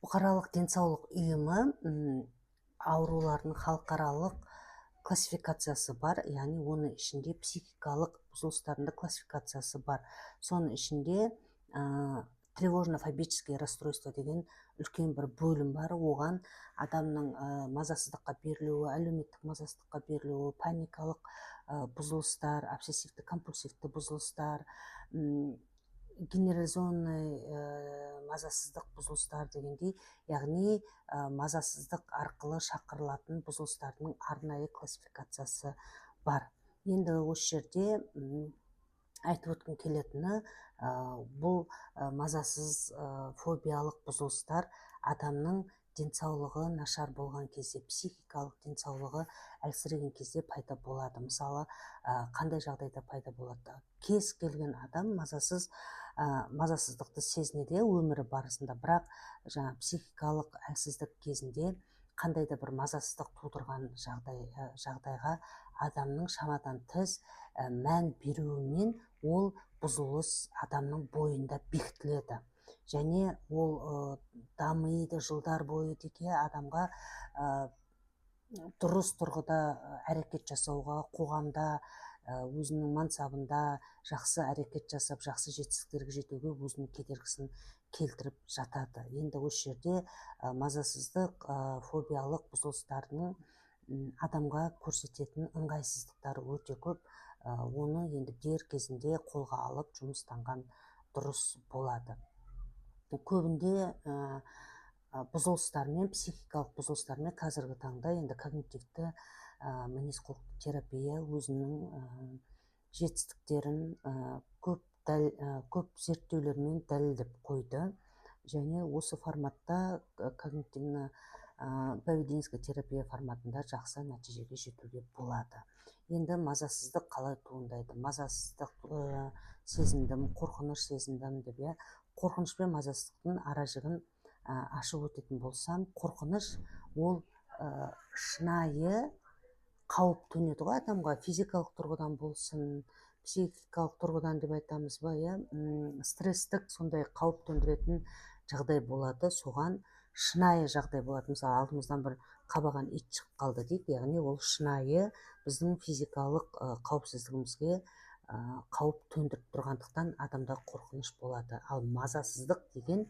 Бұқаралық денсаулық ұйымы аурулардың халықаралық классификациясы бар, яғни оның ішінде психикалық бұзылыстардың классификациясы бар. Соның ішінде тревожно-фобические расстройства деген үлкен бір бөлім бар. Оған адамның мазасыздыққа берілуі, әлеуметтік мазасыздыққа берілуі, паникалық бұзылыстар, обсессивті-компульсивті бұзылыстар, генерализованный мазасыздық бұзылыстар дегендей, яғни мазасыздық арқылы шақырылатын бұзылыстардың арнайы классификациясы бар. Енді осы жерде айтып өткім келетіні, бұл мазасыз фобиялық бұзылыстар адамның денсаулығы нашар болған кезде, психикалық денсаулығы әлсіреген кезде пайда болады. Мысалы, қандай жағдайда пайда болады? Кез келген адам мазасыздықты сезінеді өмірі барысында, бірақ психикалық әлсіздік кезінде қандай да бір мазасыздық тудырған жағдайға адамның шамадан тыс мән беруімен ол бұзылыс адамның бойында бекітіледі. Және ол дамиды жылдар бойы деке адамға дұрыс тұрғыда әрекет жасауға, қоғамда өзінің мансабында жақсы әрекет жасап, жақсы жетістіктерге жетуге өзінің кедергісін келтіріп жатады. Енді осы жерде мазасыздық фобиялық бұзылыстардың адамға көрсететін ыңғайсыздықтары өте көп. Оны енді дер кезінде қолға алып жұмыстанған дұрыс болады. Көбінде бұзылыстармен, психикалық бұзылыстармен қазіргі таңда енді когнитивті мінез-құлықтық терапия өзінің жетістіктерін көп зерттеулермен дәлелдеп қойды. Және осы форматта когнитивно-поведенческий терапия форматында жақсы нәтижеге жетуге болады. Енді мазасыздық қалай туындайды? Мазасыздық сезіндім, қорқыныш сезіндім деп, қорқыныш пен мазасыздықтың аражігін ашып өтетін болсам, қорқыныш ол шынайы қауіп төнеді ғой адамға, физикалық тұрғыдан болсын, психикалық тұрғыдан деп айтамыз ба, стресстік сондай қауіп төндіретін жағдай болады, соған шынайы жағдай болады. Мысалы, алдымыздан бір қабаған ит шығып қалды дейік, яғни ол шынайы біздің физикалық қауіпсіздігімізге қауіп төндіріп тұрғандықтан адамда қорқыныш болады. Ал мазасыздық деген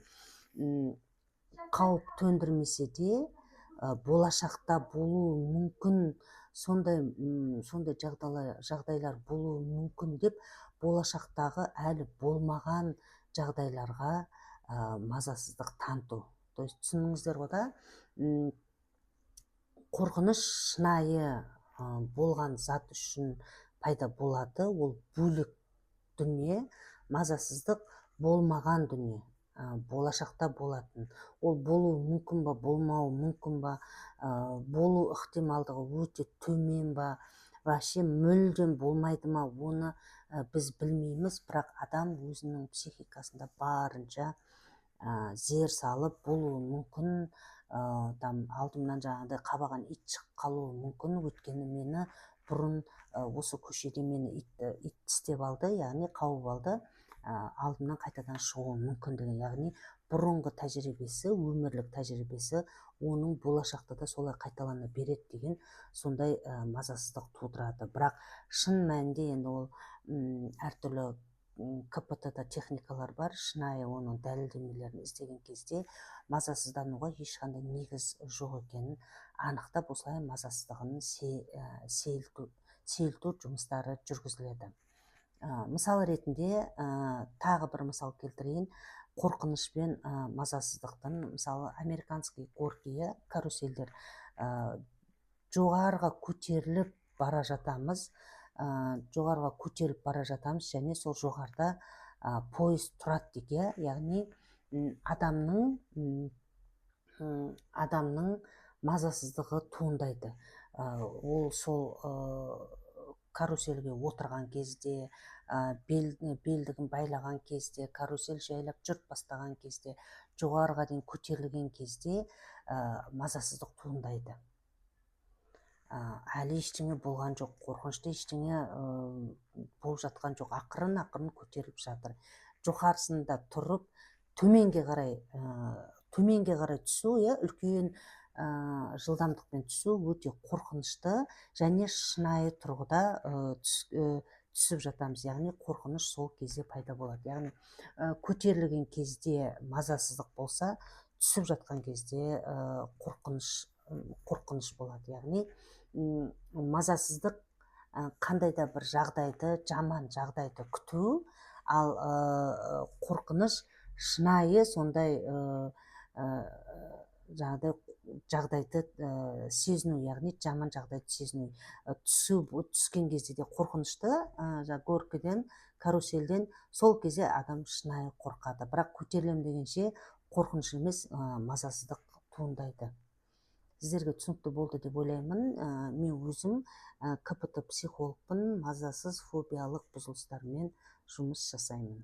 қауіп төндірмесе де болашақта болуы мүмкін, сондай жағдайлар болуы мүмкін деп болашақтағы әлі болмаған жағдайларға мазасыздық таныту. То есть түсініңіздер ғой да, қорқыныш шынайы болған зат үшін пайда болады, ол бөлек дүние, мазасыздық болмаған дүние, болашақта болатын. Ол болуы мүмкін ба, болмауы мүмкін ба, болу ықтималдығы өте төмен ба, вообще мүлдем болмайды ма, оны біз білмейміз, бірақ адам өзінің психикасында барынша зер салып, болуы мүмкін, алдымнан жаңағыдай қабаған ит шығып қалуы мүмкін, өйткені мені бұрын осы көшеде мені ит тістеп алды, яғни қауып алды, алдымнан қайтадан шығуы мүмкін деген, яғни бұрынғы тәжірибесі, өмірлік тәжірибесі оның болашақта да солай қайталана береді деген сондай мазасыздық тудырады. Бірақ шын мәнінде енді ол әртүрлі КПТ-да техникалар бар, шынайы оның дәлелдемелерін іздеген кезде мазасыздануға ешқандай негіз жоқ екенін анықтап, осылай мазасыздығын сейілту жұмыстары жүргізіледі. Мысал ретінде тағы бір мысал келтірейін. Қорқыныш пен мазасыздықтың, мысалы, американский горкия, карусельдер, жоғарыға көтеріліп бара жатамыз, және сол жоғарыда поезд тұрады деге, яғни адамның мазасыздығы туындайды. Ол сол карусельге отырған кезде, белдігін байлаған кезде, карусель жайлап жүріп бастаған кезде, жоғарыға дейін көтерілген кезде мазасыздық туындайды. Әлі ештеңе болған жоқ, қорқынышты ештеңе болып жатқан жоқ, ақырын көтеріліп жатыр. Жоғарысында тұрып, төменге қарай төменге қарай түсу, үлкен жылдамдықпен түсу өте қорқынышты және шынайы тұрғыда түсіп жатамыз, яғни қорқыныш сол кезде пайда болады. Яғни көтерілген кезде мазасыздық болса, түсіп жатқан кезде қорқыныш болады. Яғни мазасыздық қандай да бір жағдайды, жаман жағдайды күту, ал қорқыныш шынайы сондай жағдайды сезіну, яғни жаман жағдайды сезіну. Түскен кезде де қорқынышты, горкіден, каруселден сол кезде адам шынайы қорқады. Бірақ көтерілем дегенше қорқыныш емес, мазасыздық туындайды. Сіздерге түсінікті болды деп ойлаймын. Мен өзім КПТ психологпын, мазасыз фобиялық бұзылыстармен жұмыс жасаймын.